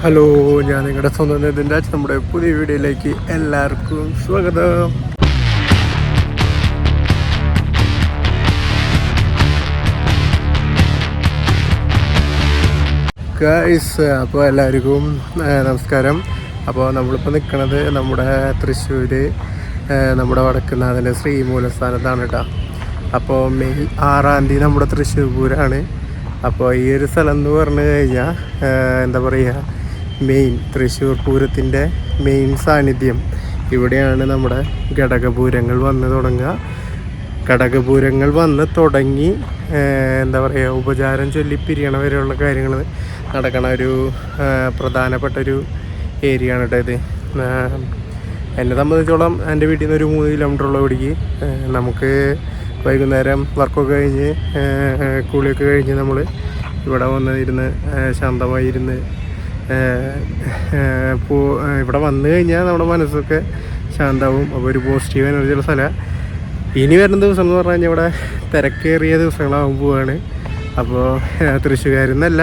Hello, ഞാൻ നിങ്ങളുടെ സ്വന്തം നിതിൻ്റെ നമ്മുടെ പുതിയ വീഡിയോയിലേക്ക് എല്ലാവർക്കും സ്വാഗതം. ഗൈസ്, അപ്പോൾ എല്ലാവർക്കും നമസ്കാരം. അപ്പോൾ നമ്മളിപ്പോൾ നിൽക്കുന്നത് നമ്മുടെ തൃശ്ശൂർ നമ്മുടെ വടക്കുന്നാഥൻ്റെ ശ്രീമൂലസ്ഥാനത്താണ് കേട്ടോ. അപ്പോൾ മെയ് 6 തീയതി നമ്മുടെ തൃശ്ശൂർ പൂരമാണ്. അപ്പോൾ ഈ ഒരു സ്ഥലം എന്ന് പറഞ്ഞു കഴിഞ്ഞാൽ എന്താ പറയുക, മെയിൻ തൃശ്ശൂർ പൂരത്തിൻ്റെ മെയിൻ സാന്നിധ്യം ഇവിടെയാണ്. നമ്മുടെ ഘടകപൂരങ്ങൾ വന്ന് തുടങ്ങുക. ഘടകപൂരങ്ങൾ വന്ന് തുടങ്ങി എന്താ പറയുക, ഉപചാരം ചൊല്ലി പിരിയണ വരെയുള്ള കാര്യങ്ങൾ നടക്കണ ഒരു പ്രധാനപ്പെട്ടൊരു ഏരിയ ആണ് കേട്ടോ ഇത്. എന്നെ സംബന്ധിച്ചോളം എൻ്റെ വീട്ടിൽ നിന്ന് ഒരു 3 കിലോമീറ്ററുള്ള ഇവിടേക്ക് നമുക്ക് വൈകുന്നേരം വർക്കൊക്കെ കഴിഞ്ഞ് കുളിയൊക്കെ കഴിഞ്ഞ് നമ്മൾ ഇവിടെ വന്നിരുന്ന് ശാന്തമായിരുന്ന് ഇവിടെ വന്നു കഴിഞ്ഞാൽ നമ്മുടെ മനസ്സൊക്കെ ശാന്തമാവും. അപ്പോൾ ഒരു പോസിറ്റീവ് എനർജിയുള്ള സ്ഥലം. ഇനി വരുന്ന ദിവസം എന്ന് പറഞ്ഞു കഴിഞ്ഞാൽ ഇവിടെ തിരക്കേറിയ ദിവസങ്ങളാകും പോവാണ്. അപ്പോൾ തൃശ്ശൂർക്കാരെന്നല്ല,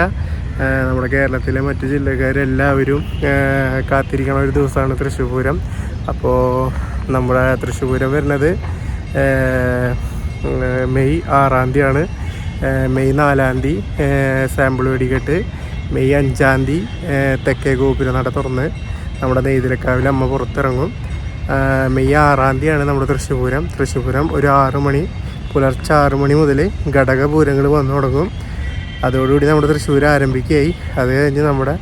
നമ്മുടെ കേരളത്തിലെ മറ്റ് ജില്ലക്കാരെല്ലാവരും കാത്തിരിക്കണ ഒരു ദിവസമാണ് തൃശ്ശൂർ പൂരം. അപ്പോൾ നമ്മുടെ തൃശ്ശൂർ പൂരം വരുന്നത് മെയ് 6 തീയതിയാണ്. മെയ് 4 തീയതി സാമ്പിൾ വെടിക്കെട്ട്. മെയ് 5 തീയതി തെക്കേ ഗോപുരനട തുറന്ന് നമ്മുടെ നെയ്തിലക്കാവിൽ അമ്മ പുറത്തിറങ്ങും. മെയ് 6 തീയതിയാണ് നമ്മുടെ തൃശ്ശൂർ പൂരം. തൃശ്ശൂർ പൂരം ഒരു 6 മണി, പുലർച്ചെ 6 മണി മുതൽ ഘടകപൂരങ്ങൾ വന്നു തുടങ്ങും. അതോടുകൂടി നമ്മുടെ തൃശ്ശൂർ ആരംഭിക്കുകയായി. അത് കഴിഞ്ഞ് നമ്മുടെ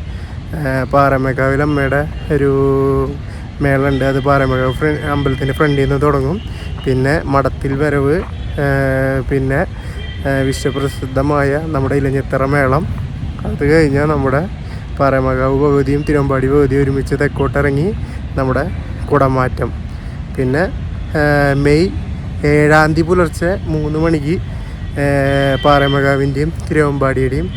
പാറമേക്കാവിൽ അമ്മയുടെ ഒരു മേളുണ്ട്. അത് പാറമേക്കാവ് അമ്പലത്തിൻ്റെ ഫ്രണ്ടിൽ നിന്ന് തുടങ്ങും. പിന്നെ മടത്തിൽ വരവ്, പിന്നെ വിശ്വപ്രസിദ്ധമായ നമ്മുടെ ഇലഞ്ഞിത്തറ മേളം. അത് കഴിഞ്ഞാൽ നമ്മുടെ പാറമേക്കാവ് ഭഗവതിയും തിരുവമ്പാടി ഭഗവതിയും ഒരുമിച്ച് തെക്കോട്ടിറങ്ങി നമ്മുടെ കുടമാറ്റം. പിന്നെ മെയ് 7 തീയതി പുലർച്ചെ 3 മണിക്ക് പാറമേക്കാവിൻ്റെയും തിരുവമ്പാടിയുടെയും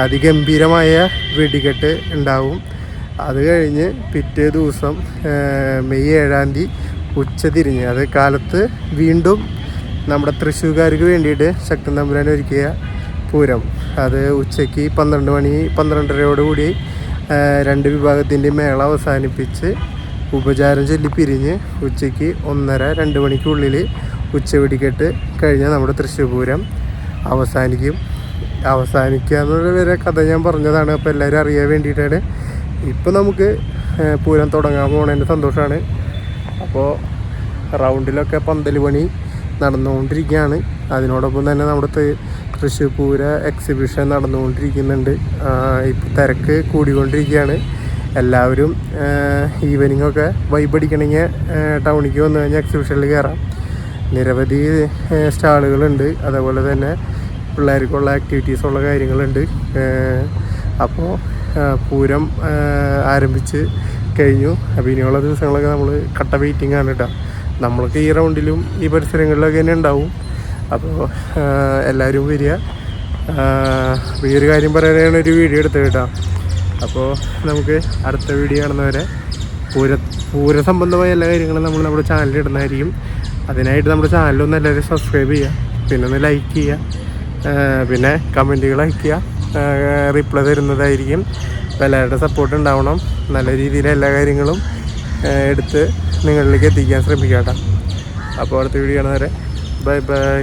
അതിഗംഭീരമായ വെടിക്കെട്ട് ഉണ്ടാവും. അത് കഴിഞ്ഞ് പിറ്റേ ദിവസം മെയ് 7 തീയതി ഉച്ച തിരിഞ്ഞ്, അത് കാലത്ത് വീണ്ടും നമ്മുടെ തൃശ്ശൂർക്കാർക്ക് വേണ്ടിയിട്ട് ശക്തൻ തമ്പുരാൻ ഒരുക്കിയ പൂരം. അത് ഉച്ചയ്ക്ക് 12:30 2 വിഭാഗത്തിൻ്റെ മേള അവസാനിപ്പിച്ച് ഉപചാരം ചൊല്ലി പിരിഞ്ഞ് ഉച്ചയ്ക്ക് 1:30-2 മണിക്കുള്ളിൽ ഉച്ചവെടിക്കെട്ട് കഴിഞ്ഞാൽ നമ്മുടെ തൃശ്ശൂർ പൂരം അവസാനിക്കുക എന്നുള്ള വരെ കഥ ഞാൻ പറഞ്ഞതാണ്. അപ്പോൾ എല്ലാവരും അറിയാൻ വേണ്ടിയിട്ടാണ്. ഇപ്പോൾ നമുക്ക് പൂരം തുടങ്ങാൻ പോകുന്നതിൻ്റെ സന്തോഷമാണ്. അപ്പോൾ റൗണ്ടിലൊക്കെ പന്തൽ പണി നടന്നുകൊണ്ടിരിക്കുകയാണ്. അതിനോടൊപ്പം തന്നെ നമ്മുടെ തൃശ്ശൂർ പൂര എക്സിബിഷൻ നടന്നുകൊണ്ടിരിക്കുന്നുണ്ട്. ഇപ്പോൾ തിരക്ക് കൂടിക്കൊണ്ടിരിക്കുകയാണ്. എല്ലാവരും ഈവനിങ്ങൊക്കെ വൈബടിക്കണമെങ്കിൽ ടൗണിലേക്ക് വന്നു കഴിഞ്ഞാൽ എക്സിബിഷനിൽ കയറാം. നിരവധി സ്റ്റാളുകളുണ്ട്. അതേപോലെ തന്നെ പിള്ളേർക്കുള്ള ആക്ടിവിറ്റീസുള്ള കാര്യങ്ങളുണ്ട്. അപ്പോൾ പൂരം ആരംഭിച്ച് കഴിഞ്ഞു. അപ്പോൾ ഇനിയുള്ള ദിവസങ്ങളൊക്കെ നമ്മൾ കട്ട വെയിറ്റിംഗ് ആണ് കേട്ടോ. നമ്മൾക്ക് ഈ റൗണ്ടിലും ഈ പരിസരങ്ങളിലൊക്കെ തന്നെ ഉണ്ടാവും. അപ്പോൾ എല്ലാവരും വരിക. ഈ ഒരു കാര്യം പറയാനാണ് ഒരു വീഡിയോ എടുത്തത് കേട്ടോ. അപ്പോൾ നമുക്ക് അടുത്ത വീഡിയോ കാണുന്നവരെ പൂര സംബന്ധമായ എല്ലാ കാര്യങ്ങളും നമ്മൾ നമ്മുടെ ചാനലിൽ ഇടുന്നതായിരിക്കും. അതിനായിട്ട് നമ്മുടെ ചാനലൊന്ന് എല്ലാവരും സബ്സ്ക്രൈബ് ചെയ്യുക, പിന്നെ ഒന്ന് ലൈക്ക് ചെയ്യുക, പിന്നെ കമൻറ്റുകൾ അയയ്ക്കുക. റിപ്ലൈ തരുന്നതായിരിക്കും. അപ്പോൾ എല്ലാവരുടെ സപ്പോർട്ട് ഉണ്ടാവണം. നല്ല രീതിയിൽ എല്ലാ കാര്യങ്ങളും എടുത്ത് നിങ്ങളിലേക്ക് എത്തിക്കാൻ ശ്രമിക്കാം കേട്ടോ. അപ്പോൾ അടുത്ത വീഡിയോ കാണുന്നവരെ ബൈ ബൈ.